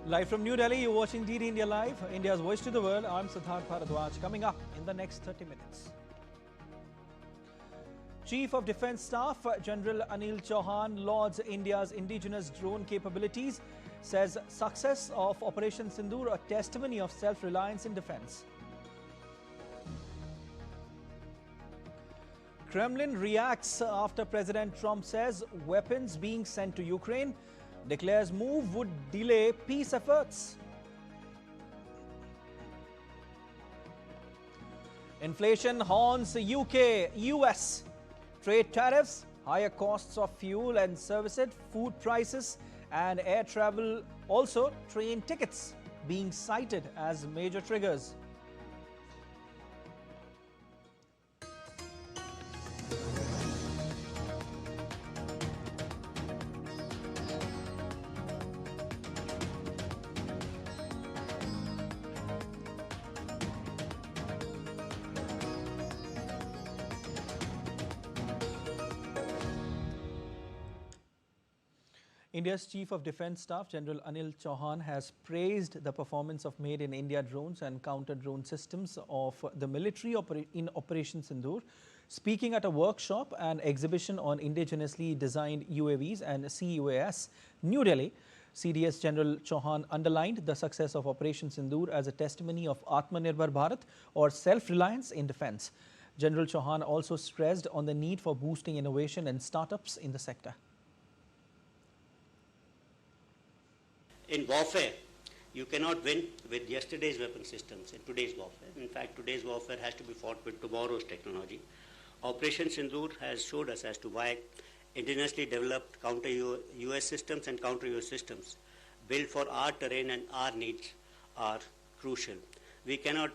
Live from New Delhi, you're watching DD India Live, India's voice to the world. I'm Siddharth Bharadwaj. Coming up in the next 30 minutes. Chief of Defence Staff General Anil Chauhan lauds India's indigenous drone capabilities, says success of Operation Sindoor a testimony of self-reliance in defence. Kremlin reacts after President Trump says weapons being sent to Ukraine, declares move would delay peace efforts. Inflation haunts UK, US. Trade tariffs, higher costs of fuel and services, food prices and air travel, also train tickets being cited as major triggers. India's Chief of Defence Staff General Anil Chauhan has praised the performance of Made in India drones and counter-drone systems of the military in Operation Sindoor. Speaking at a workshop and exhibition on indigenously designed UAVs and CUAS, New Delhi, CDS General Chauhan underlined the success of Operation Sindoor as a testimony of Atmanirbhar Bharat or self-reliance in defence. General Chauhan also stressed on the need for boosting innovation and startups in the sector. In warfare, you cannot win with yesterday's weapon systems in today's warfare. In fact, today's warfare has to be fought with tomorrow's technology. Operation Sindoor has showed us as to why indigenously developed counter-US systems and counter-US systems built for our terrain and our needs are crucial. We cannot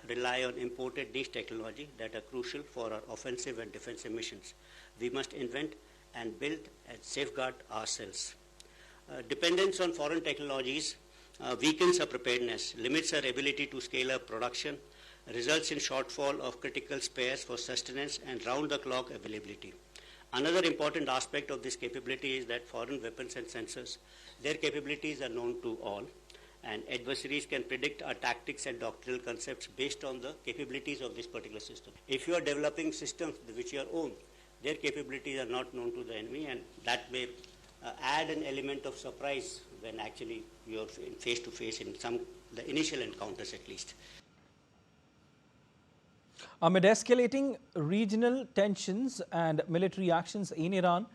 rely on imported niche technology that are crucial for our offensive and defensive missions. We must invent and build and safeguard ourselves. Dependence on foreign technologies weakens our preparedness, limits our ability to scale up production, results in shortfall of critical spares for sustenance and round-the-clock availability. Another important aspect of this capability is that foreign weapons and sensors, their capabilities are known to all, and adversaries can predict our tactics and doctrinal concepts based on the capabilities of this particular system. If you are developing systems which you own, their capabilities are not known to the enemy, and that may add an element of surprise when actually you're face to face in the initial encounters at least. Amid escalating regional tensions and military actions in Iran,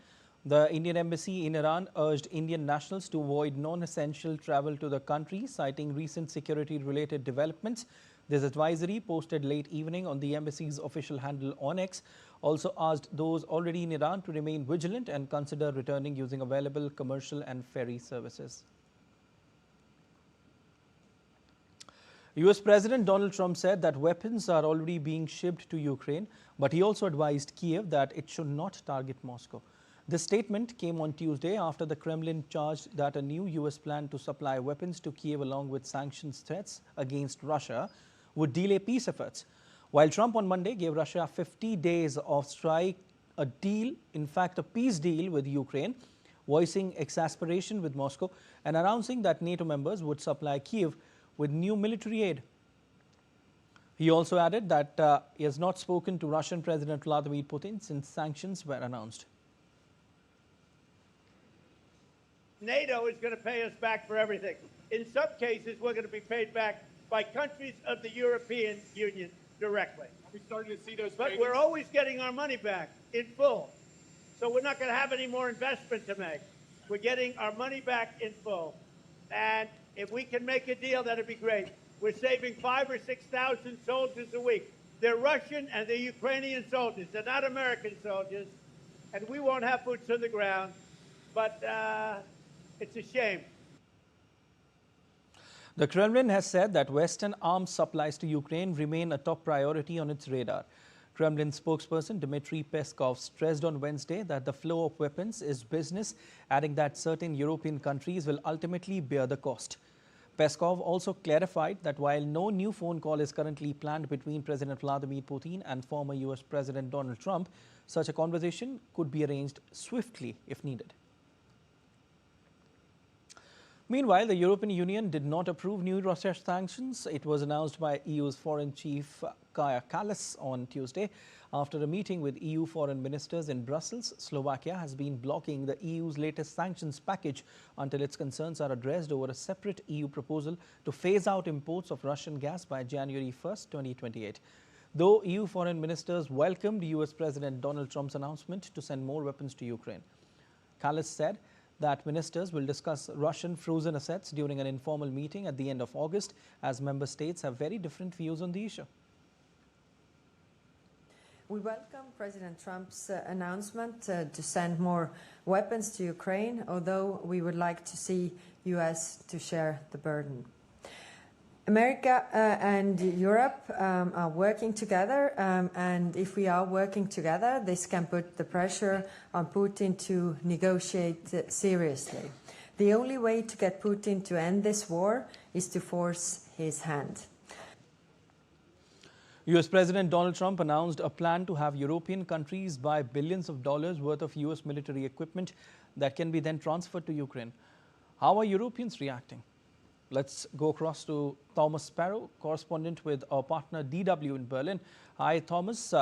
the Indian embassy in Iran urged Indian nationals to avoid non-essential travel to the country, citing recent security-related developments. This advisory, posted late evening on the embassy's official handle on X, also asked those already in Iran to remain vigilant and consider returning using available commercial and ferry services. US President Donald Trump said that weapons are already being shipped to Ukraine, but he also advised Kiev that it should not target Moscow. This statement came on Tuesday after the Kremlin charged that a new US plan to supply weapons to Kiev along with sanctions threats against Russia would delay peace efforts. While Trump on Monday gave Russia 50 days of strike a deal, in fact a peace deal with Ukraine, voicing exasperation with Moscow and announcing that NATO members would supply Kiev with new military aid. He also added that he has not spoken to Russian President Vladimir Putin since sanctions were announced. NATO is going to pay us back for everything. In some cases, we're going to be paid back by countries of the European Union directly. We're starting to see those But payments. we're always getting our money back in full. So we're not going to have any more investment to make. We're getting our money back in full. And if we can make a deal, that'd be great. We're saving 5,000 or 6,000 soldiers a week. They're Russian and they're Ukrainian soldiers. They're not American soldiers. And we won't have boots on the ground. But it's a shame. The Kremlin has said that Western arms supplies to Ukraine remain a top priority on its radar. Kremlin spokesperson Dmitry Peskov stressed on Wednesday that the flow of weapons is business, adding that certain European countries will ultimately bear the cost. Peskov also clarified that while no new phone call is currently planned between President Vladimir Putin and former US President Donald Trump, such a conversation could be arranged swiftly if needed. Meanwhile, the European Union did not approve new Russia sanctions. It was announced by EU's Foreign Chief Kaja Kallas on Tuesday. After a meeting with EU foreign ministers in Brussels, Slovakia has been blocking the EU's latest sanctions package until its concerns are addressed over a separate EU proposal to phase out imports of Russian gas by January 1st, 2028. Though EU foreign ministers welcomed US President Donald Trump's announcement to send more weapons to Ukraine. Kallas said that ministers will discuss Russian frozen assets during an informal meeting at the end of August, as member states have very different views on the issue. We welcome President Trump's announcement to send more weapons to Ukraine, although we would like to see US to share the burden. America and Europe are working together, and if we are working together, this can put the pressure on Putin to negotiate seriously. The only way to get Putin to end this war is to force his hand. US President Donald Trump announced a plan to have European countries buy billions of dollars worth of US military equipment that can be then transferred to Ukraine. How are Europeans reacting? Let's go across to Thomas Sparrow, correspondent with our partner DW in Berlin. Hi, Thomas.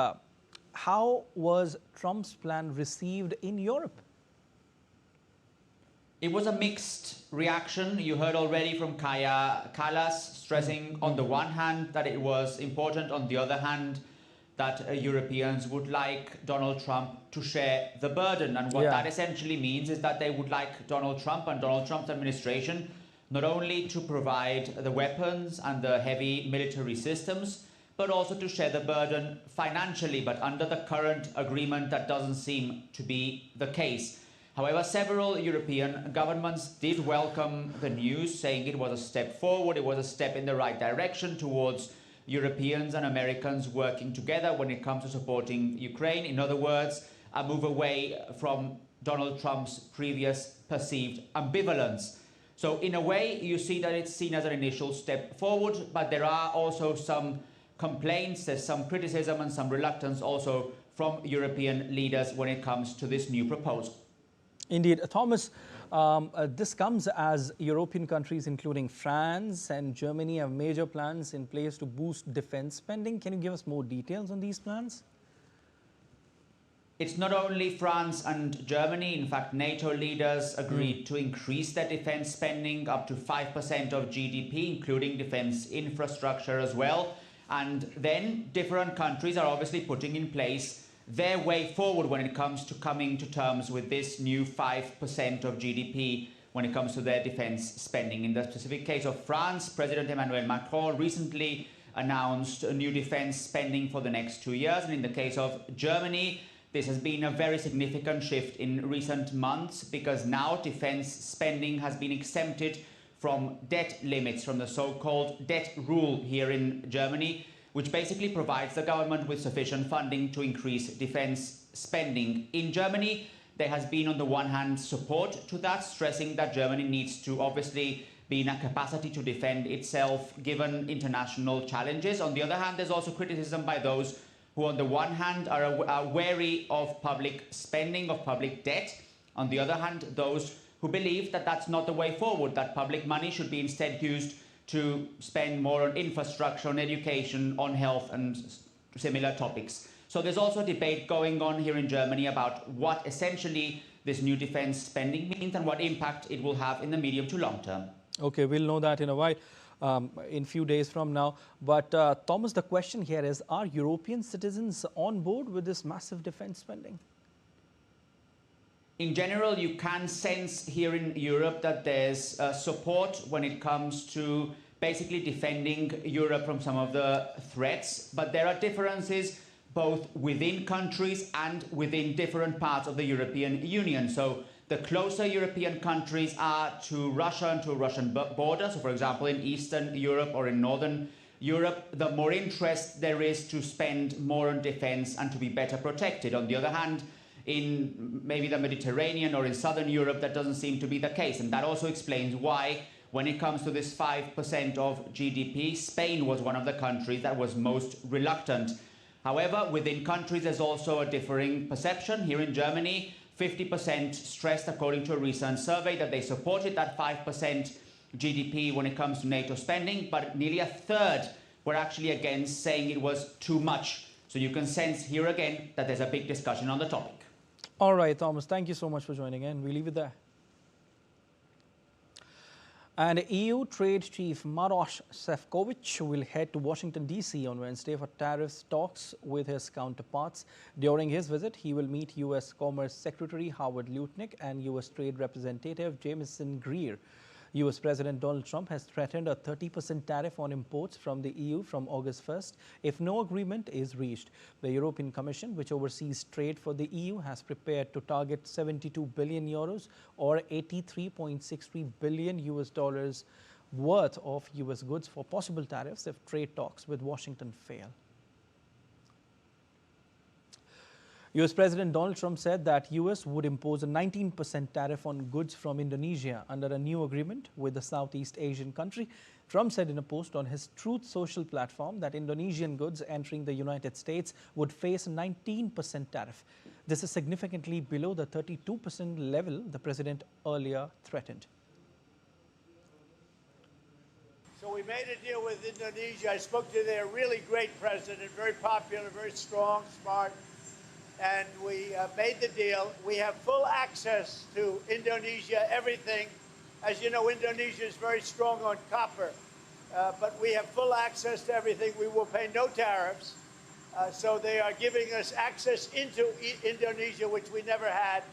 How was Trump's plan received in Europe? It was a mixed reaction. You heard already from Kaja Kallas stressing on the one hand that it was important, on the other hand that Europeans would like Donald Trump to share the burden. And what that essentially means is that they would like Donald Trump and Donald Trump's administration not only to provide the weapons and the heavy military systems, but also to share the burden financially. But under the current agreement, that doesn't seem to be the case. However, several European governments did welcome the news, saying it was a step forward, it was a step in the right direction towards Europeans and Americans working together when it comes to supporting Ukraine. In other words, a move away from Donald Trump's previous perceived ambivalence. So in a way, you see that it's seen as an initial step forward, but there are also some complaints, there's some criticism and some reluctance also from European leaders when it comes to this new proposal. Indeed. Thomas, this comes as European countries, including France and Germany, have major plans in place to boost defense spending. Can you give us more details on these plans? It's not only France and Germany. In fact, NATO leaders agreed to increase their defense spending up to 5% of GDP, including defense infrastructure as well. And then different countries are obviously putting in place their way forward when it comes to coming to terms with this new 5% of GDP when it comes to their defense spending. In the specific case of France, President Emmanuel Macron recently announced a new defense spending for the next 2 years. And in the case of Germany, this has been a very significant shift in recent months because now defense spending has been exempted from debt limits, from the so-called debt rule here in Germany, which basically provides the government with sufficient funding to increase defense spending. In Germany, there has been, on the one hand, support to that, stressing that Germany needs to obviously be in a capacity to defend itself given international challenges. On the other hand, there's also criticism by those who on the one hand are wary of public spending, of public debt. On the other hand, those who believe that that's not the way forward, that public money should be instead used to spend more on infrastructure, on education, on health and similar topics. So there's also a debate going on here in Germany about what essentially this new defense spending means and what impact it will have in the medium to long term. Okay, we'll know that in a while. In few days from now. But Thomas, the question here is, are European citizens on board with this massive defense spending? In general, you can sense here in Europe that there's support when it comes to basically defending Europe from some of the threats. But there are differences both within countries and within different parts of the European Union. So the closer European countries are to Russia and to a Russian border, so for example in Eastern Europe or in Northern Europe, the more interest there is to spend more on defense and to be better protected. On the other hand, in maybe the Mediterranean or in Southern Europe, that doesn't seem to be the case. And that also explains why, when it comes to this 5% of GDP, Spain was one of the countries that was most reluctant. However, within countries, there's also a differing perception. Here in Germany, 50% stressed, according to a recent survey, that they supported that 5% GDP when it comes to NATO spending, but nearly a third were actually against, saying it was too much. So you can sense here again that there's a big discussion on the topic. All right, Thomas, thank you so much for joining in. We leave it there. And EU Trade Chief Maroš Šefčovič will head to Washington, D.C. on Wednesday for tariffs talks with his counterparts. During his visit, he will meet U.S. Commerce Secretary Howard Lutnick and U.S. Trade Representative Jamieson Greer. U.S. President Donald Trump has threatened a 30% tariff on imports from the EU from August 1st if no agreement is reached. The European Commission, which oversees trade for the EU, has prepared to target 72 billion euros or 83.63 billion US dollars worth of US goods for possible tariffs if trade talks with Washington fail. US President Donald Trump said that US would impose a 19% tariff on goods from Indonesia under a new agreement with the Southeast Asian country. Trump said in a post on his Truth Social platform that Indonesian goods entering the United States would face a 19% tariff. This is significantly below the 32% level the president earlier threatened. So we made a deal with Indonesia. I spoke to their really great president, very popular, very strong, smart. And we made the deal. We have full access to Indonesia, everything. As you know, Indonesia is very strong on copper, but we have full access to everything. We will pay no tariffs. So they are giving us access into Indonesia, which we never had.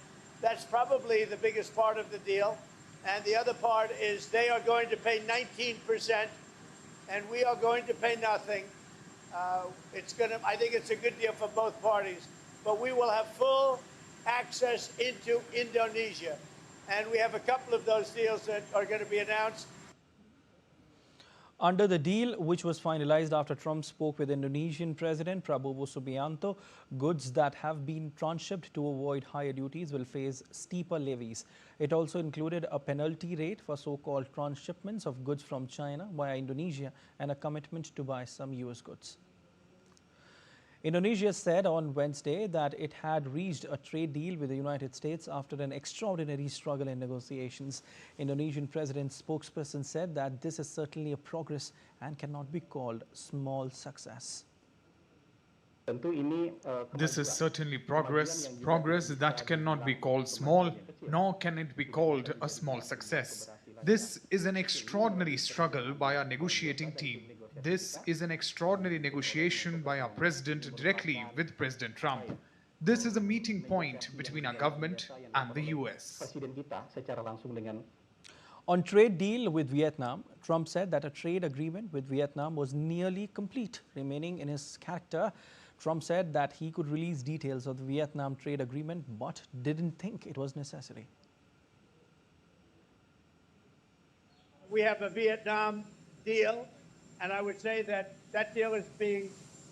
That's probably the biggest part of the deal. And the other part is they are going to pay 19%, and we are going to pay nothing. I think it's a good deal for both parties. But we will have full access into Indonesia. And we have a couple of those deals that are going to be announced. Under the deal, which was finalized after Trump spoke with Indonesian President Prabowo Subianto, goods that have been transshipped to avoid higher duties will face steeper levies. It also included a penalty rate for so-called transshipments of goods from China via Indonesia and a commitment to buy some U.S. goods. Indonesia said on Wednesday that it had reached a trade deal with the United States after an extraordinary struggle in negotiations. Indonesian president's spokesperson said that this is certainly a progress and cannot be called small success. This is certainly progress that cannot be called small, nor can it be called a small success. This is an extraordinary struggle by our negotiating team. This is an extraordinary negotiation by our president directly with President Trump. This is a meeting point between our government and the US. On trade deal with Vietnam, Trump said that a trade agreement with Vietnam was nearly complete. Remaining in his character, Trump said that he could release details of the Vietnam trade agreement but didn't think it was necessary. We have a Vietnam deal. And I would say that that deal is being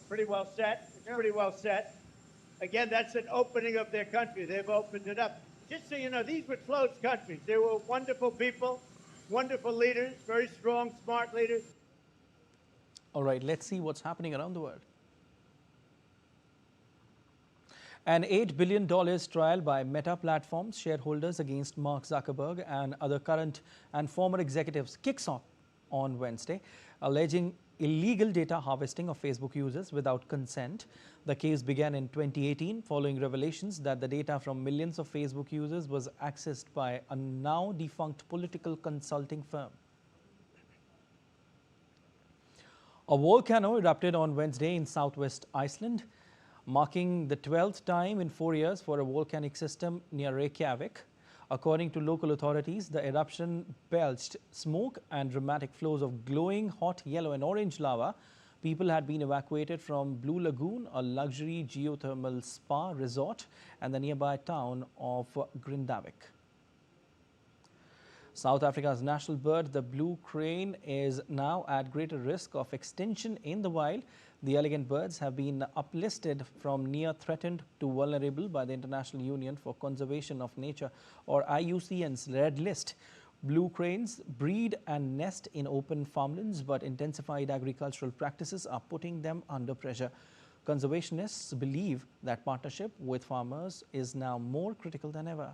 pretty well set. It's pretty well set. Again, that's an opening of their country. They've opened it up. Just so you know, these were closed countries. They were wonderful people, wonderful leaders, very strong, smart leaders. All right, let's see what's happening around the world. An $8 billion trial by Meta Platforms shareholders against Mark Zuckerberg and other current and former executives kicks off on Wednesday, alleging illegal data harvesting of Facebook users without consent. The case began in 2018 following revelations that the data from millions of Facebook users was accessed by a now defunct political consulting firm. A volcano erupted on Wednesday in southwest Iceland, marking the 12th time in 4 years for a volcanic system near Reykjavik. According to local authorities, the eruption belched smoke and dramatic flows of glowing hot yellow and orange lava. People had been evacuated from Blue Lagoon, a luxury geothermal spa resort, and the nearby town of Grindavik. South Africa's national bird, the blue crane, is now at greater risk of extinction in the wild. The elegant birds have been uplisted from near threatened to vulnerable by the International Union for Conservation of Nature, or IUCN's red list. Blue cranes breed and nest in open farmlands, but intensified agricultural practices are putting them under pressure. conservationists believe that partnership with farmers is now more critical than ever.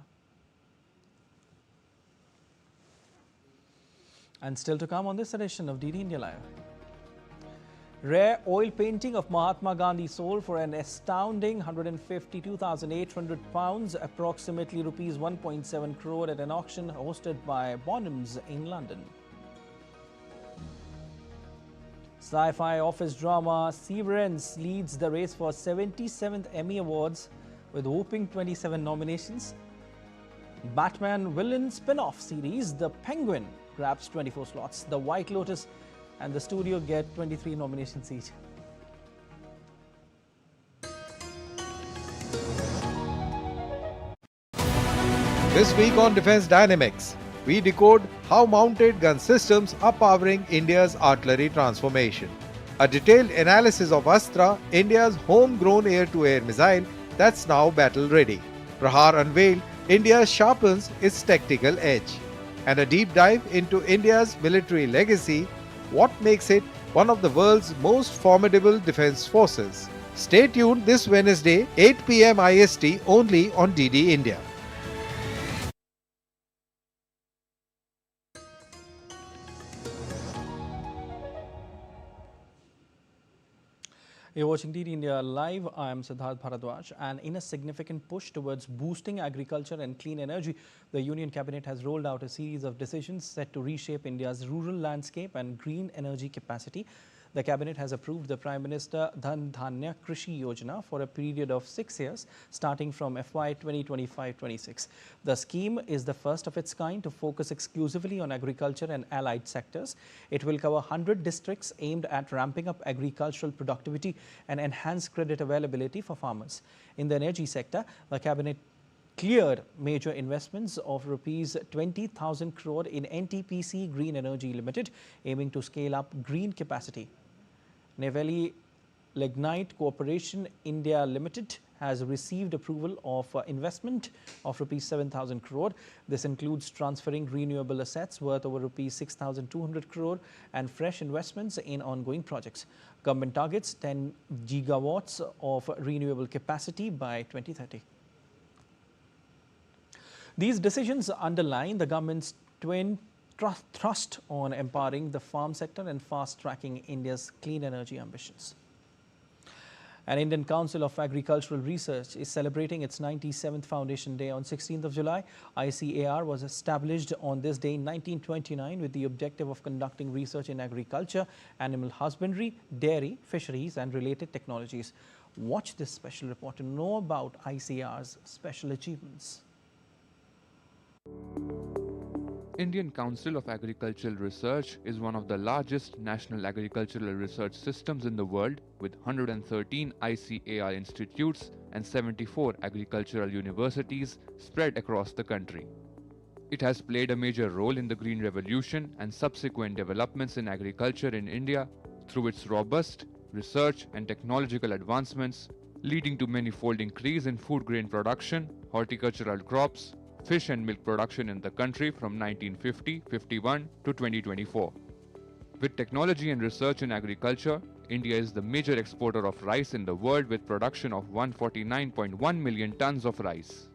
And still to come on this edition of DD India Live. Rare oil painting of Mahatma Gandhi sold for an astounding £152,800, approximately rupees 1.7 crore at an auction hosted by Bonhams in London. Sci-fi office drama Severance leads the race for 77th Emmy Awards with whopping 27 nominations. Batman villain spin-off series The Penguin grabs 24 slots. The White Lotus and the studio get 23 nominations each. This week on Defence Dynamics, we decode how mounted gun systems are powering India's artillery transformation. A detailed analysis of Astra, India's homegrown air-to-air missile that's now battle-ready. Prahar unveiled India sharpens its tactical edge. And a deep dive into India's military legacy, what makes it one of the world's most formidable defence forces. Stay tuned this Wednesday, 8 PM IST, only on DD India. You're watching DD India Live. I am Siddharth Bharadwaj, and in a significant push towards boosting agriculture and clean energy, the Union Cabinet has rolled out a series of decisions set to reshape India's rural landscape and green energy capacity. The Cabinet has approved the Prime Minister Dhan Dhanya Krishi Yojana for a period of 6 years, starting from FY 2025-26. The scheme is the first of its kind to focus exclusively on agriculture and allied sectors. It will cover 100 districts aimed at ramping up agricultural productivity and enhance credit availability for farmers. In the energy sector, the Cabinet cleared major investments of rupees 20,000 crore in NTPC Green Energy Limited, aiming to scale up green capacity. Neyveli Lignite Corporation India Limited has received approval of investment of rupees 7,000 crore. This includes transferring renewable assets worth over rupees 6,200 crore and fresh investments in ongoing projects. Government targets 10 gigawatts of renewable capacity by 2030. These decisions underline the government's twin thrust on empowering the farm sector and fast-tracking India's clean energy ambitions. An Indian Council of Agricultural Research is celebrating its 97th Foundation Day on 16th of July. ICAR was established on this day in 1929 with the objective of conducting research in agriculture, animal husbandry, dairy, fisheries and related technologies. Watch this special report to know about ICAR's special achievements. Indian Council of Agricultural Research is one of the largest national agricultural research systems in the world, with 113 ICAR institutes and 74 agricultural universities spread across the country. It has played a major role in the Green Revolution and subsequent developments in agriculture in India through its robust research and technological advancements, leading to manifold increase in food grain production, horticultural crops, fish and milk production in the country from 1950-51 to 2024. With technology and research in agriculture, India is the major exporter of rice in the world with production of 149.1 million tons of rice.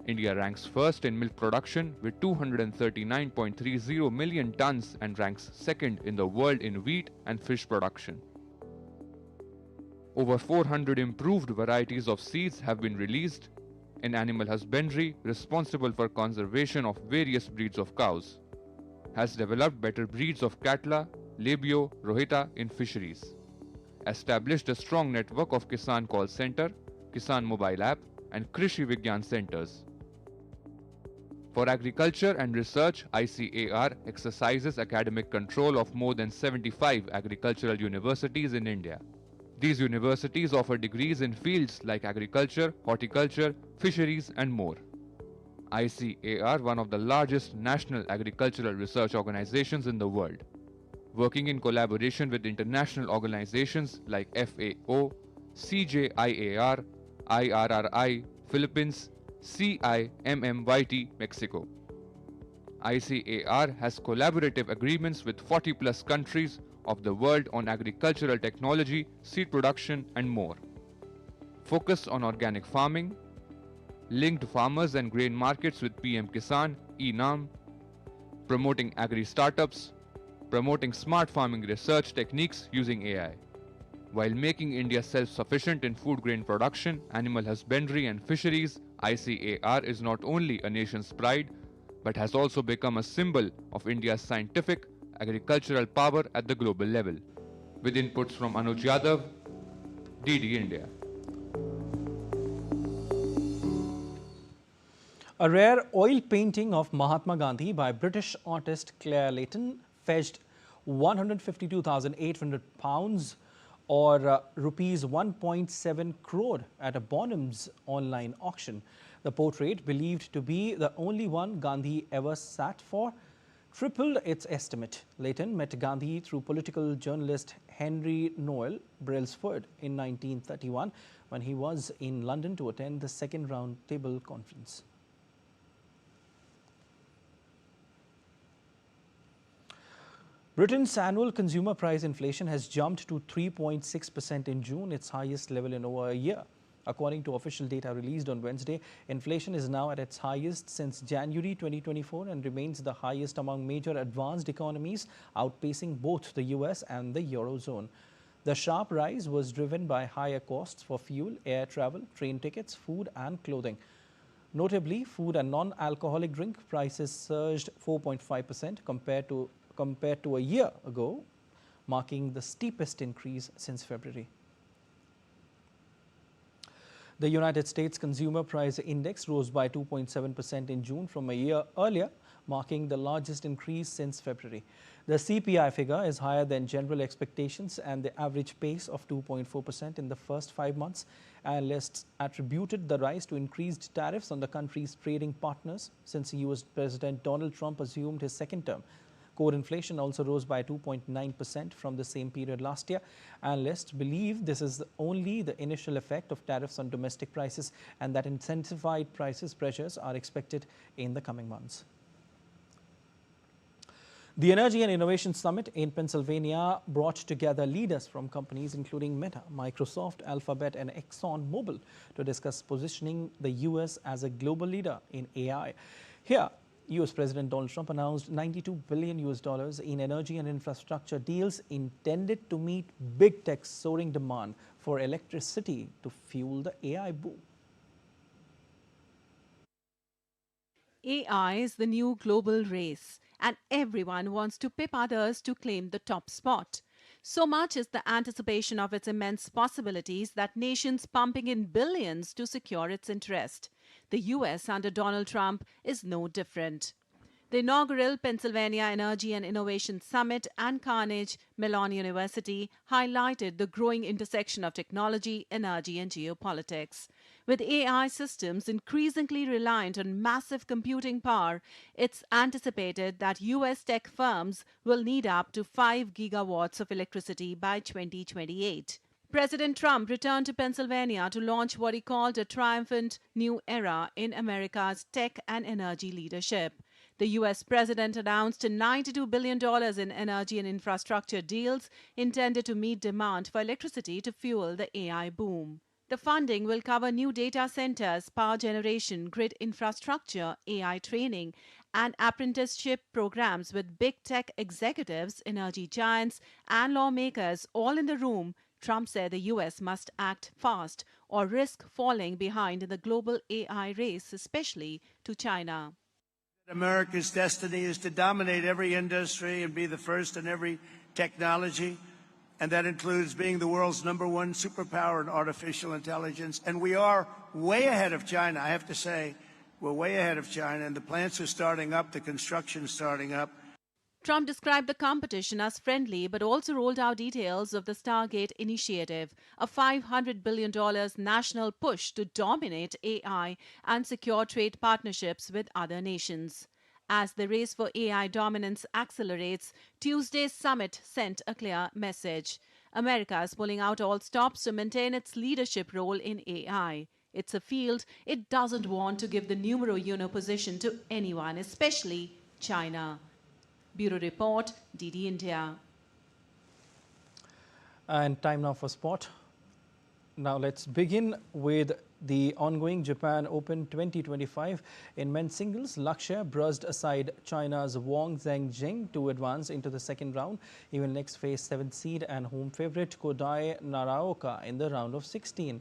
India ranks first in milk production with 239.30 million tons and ranks second in the world in wheat and fish production. Over 400 improved varieties of seeds have been released in animal husbandry, responsible for conservation of various breeds of cows, has developed better breeds of Catla, Labio, Rohita in fisheries, established a strong network of Kisan Call Center, Kisan Mobile App and Krishi Vigyan Centers. For agriculture and research, ICAR exercises academic control of more than 75 agricultural universities in India. These universities offer degrees in fields like agriculture, horticulture, fisheries and more. ICAR, one of the largest national agricultural research organizations in the world, working in collaboration with international organizations like FAO, CJIAR, IRRI, Philippines, CIMMYT, Mexico. ICAR has collaborative agreements with 40+ countries of the world on agricultural technology, seed production and more. Focus on organic farming, linked farmers and grain markets with PM Kisan, e-Naam, promoting agri-startups, promoting smart farming research techniques using AI, while making India self-sufficient in food grain production, animal husbandry and fisheries. ICAR is not only a nation's pride, but has also become a symbol of India's scientific, agricultural power at the global level. With inputs from Anuj Yadav, DD India. A rare oil painting of Mahatma Gandhi by British artist Claire Leighton fetched £152,800 or rupees 1.7 crore at a Bonhams online auction. The portrait, believed to be the only one Gandhi ever sat for, tripled its estimate. Leighton met Gandhi through political journalist Henry Noel Brailsford in 1931 when he was in London to attend the Second Round Table Conference. Britain's annual consumer price inflation has jumped to 3.6% in June, its highest level in over a year. According to official data released on Wednesday, inflation is now at its highest since January 2024 and remains the highest among major advanced economies, outpacing both the US and the Eurozone. The sharp rise was driven by higher costs for fuel, air travel, train tickets, food and clothing. Notably, food and non-alcoholic drink prices surged 4.5% compared to a year ago, marking the steepest increase since February. The United States Consumer Price Index rose by 2.7% in June from a year earlier, marking the largest increase since February. The CPI figure is higher than general expectations and the average pace of 2.4% in the first 5 months. Analysts attributed the rise to increased tariffs on the country's trading partners since US President Donald Trump assumed his second term. Core inflation also rose by 2.9% from the same period last year. Analysts believe this is only the initial effect of tariffs on domestic prices and that intensified prices pressures are expected in the coming months. The Energy and Innovation Summit in Pennsylvania brought together leaders from companies including Meta, Microsoft, Alphabet and ExxonMobil to discuss positioning the US as a global leader in AI. Here, US President Donald Trump announced $92 billion in energy and infrastructure deals intended to meet big tech's soaring demand for electricity to fuel the AI boom. AI is the new global race, and everyone wants to pip others to claim the top spot. So much is the anticipation of its immense possibilities that nations pumping in billions to secure its interest. The US under Donald Trump is no different. The inaugural Pennsylvania Energy and Innovation Summit and Carnegie Mellon University highlighted the growing intersection of technology, energy and geopolitics. With AI systems increasingly reliant on massive computing power, it's anticipated that US tech firms will need up to 5 gigawatts of electricity by 2028. President Trump returned to Pennsylvania to launch what he called a triumphant new era in America's tech and energy leadership. The U.S. president announced $92 billion in energy and infrastructure deals intended to meet demand for electricity to fuel the AI boom. The funding will cover new data centers, power generation, grid infrastructure, AI training, and apprenticeship programs with big tech executives, energy giants, and lawmakers all in the room. Trump said the U.S. must act fast or risk falling behind in the global AI race, especially to China. America's destiny is to dominate every industry and be the first in every technology. And that includes being the world's #1 superpower in artificial intelligence. And we are way ahead of China. I have to say, we're way ahead of China. And the plants are starting up, the construction's starting up. Trump described the competition as friendly, but also rolled out details of the Stargate initiative, a $500 billion national push to dominate AI and secure trade partnerships with other nations. As the race for AI dominance accelerates, Tuesday's summit sent a clear message. America is pulling out all stops to maintain its leadership role in AI. It's a field it doesn't want to give the numero uno position to anyone, especially China. Bureau Report, DD India. And time now for sport. Now let's begin with the ongoing Japan Open 2025. In men's singles, Lakshya brushed aside China's Wang Zhengjing to advance into the second round. He will next face 7th seed and home favourite Kodai Naraoka in the round of 16.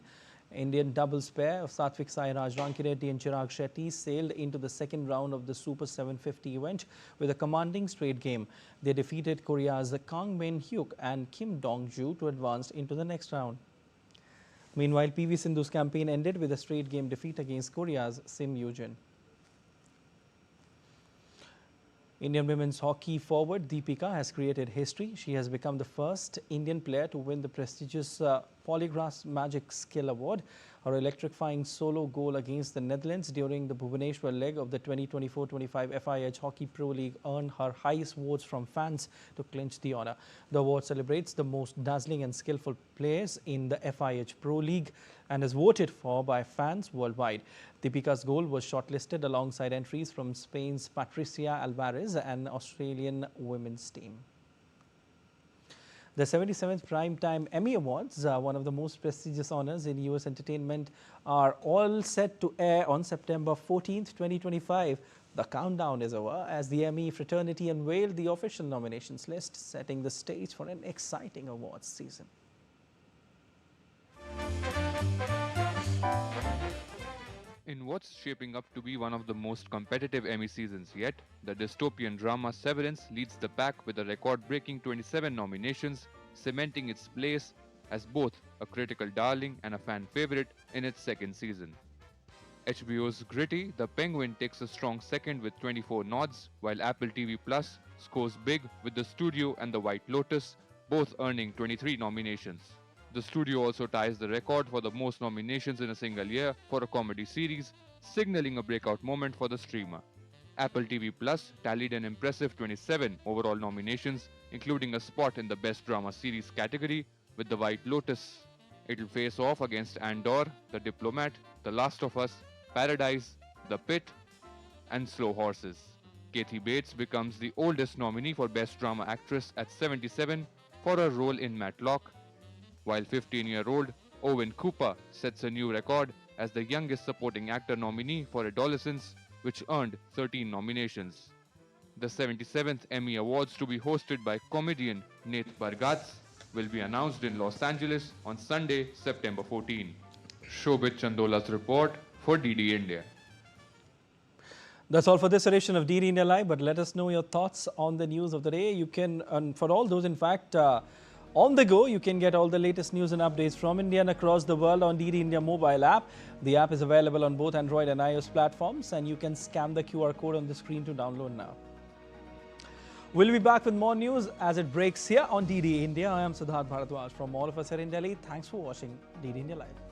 Indian doubles pair of Satvik Sairaj Rankireddy and Chirag Shetty sailed into the second round of the Super 750 event with a commanding straight game. They defeated Korea's Kang Min-hyuk and Kim Dong-ju to advance into the next round. Meanwhile, PV Sindhu's campaign ended with a straight game defeat against Korea's Sim Yoo-jin. Indian women's hockey forward Deepika has created history. She has become the first Indian player to win the prestigious Polygraphs Magic Skill Award. Her electrifying solo goal against the Netherlands during the Bhubaneswar leg of the 2024-25 FIH Hockey Pro League earned her highest votes from fans to clinch the honour. The award celebrates the most dazzling and skillful players in the FIH Pro League and is voted for by fans worldwide. Deepika's goal was shortlisted alongside entries from Spain's Patricia Alvarez and Australian women's team. The 77th Primetime Emmy Awards, one of the most prestigious honors in US entertainment, are all set to air on September 14th, 2025. The countdown is over as the Emmy fraternity unveiled the official nominations list, setting the stage for an exciting awards season. In what's shaping up to be one of the most competitive Emmy seasons yet, the dystopian drama Severance leads the pack with a record-breaking 27 nominations, cementing its place as both a critical darling and a fan favorite in its second season. HBO's Gritty, The Penguin takes a strong second with 24 nods, while Apple TV Plus scores big with The Studio and The White Lotus, both earning 23 nominations. The studio also ties the record for the most nominations in a single year for a comedy series, signaling a breakout moment for the streamer. Apple TV Plus tallied an impressive 27 overall nominations, including a spot in the Best Drama Series category with The White Lotus. It'll face off against Andor, The Diplomat, The Last of Us, Paradise, The Pit, and Slow Horses. Kathy Bates becomes the oldest nominee for Best Drama Actress at 77 for her role in Matlock, while 15-year-old Owen Cooper sets a new record as the youngest supporting actor nominee for Adolescence, which earned 13 nominations. The 77th Emmy Awards, to be hosted by comedian Nate Bargatze, will be announced in Los Angeles on Sunday, September 14. Shobit Chandola's report for DD India. That's all for this edition of DD India Live, but let us know your thoughts on the news of the day. You can, and for all those in fact, on the go, you can get all the latest news and updates from India and across the world on DD India mobile app. The app is available on both Android and iOS platforms, and you can scan the QR code on the screen to download now. We'll be back with more news as it breaks here on DD India. I am Prasar Bharati from all of us here in Delhi. Thanks for watching DD India Live.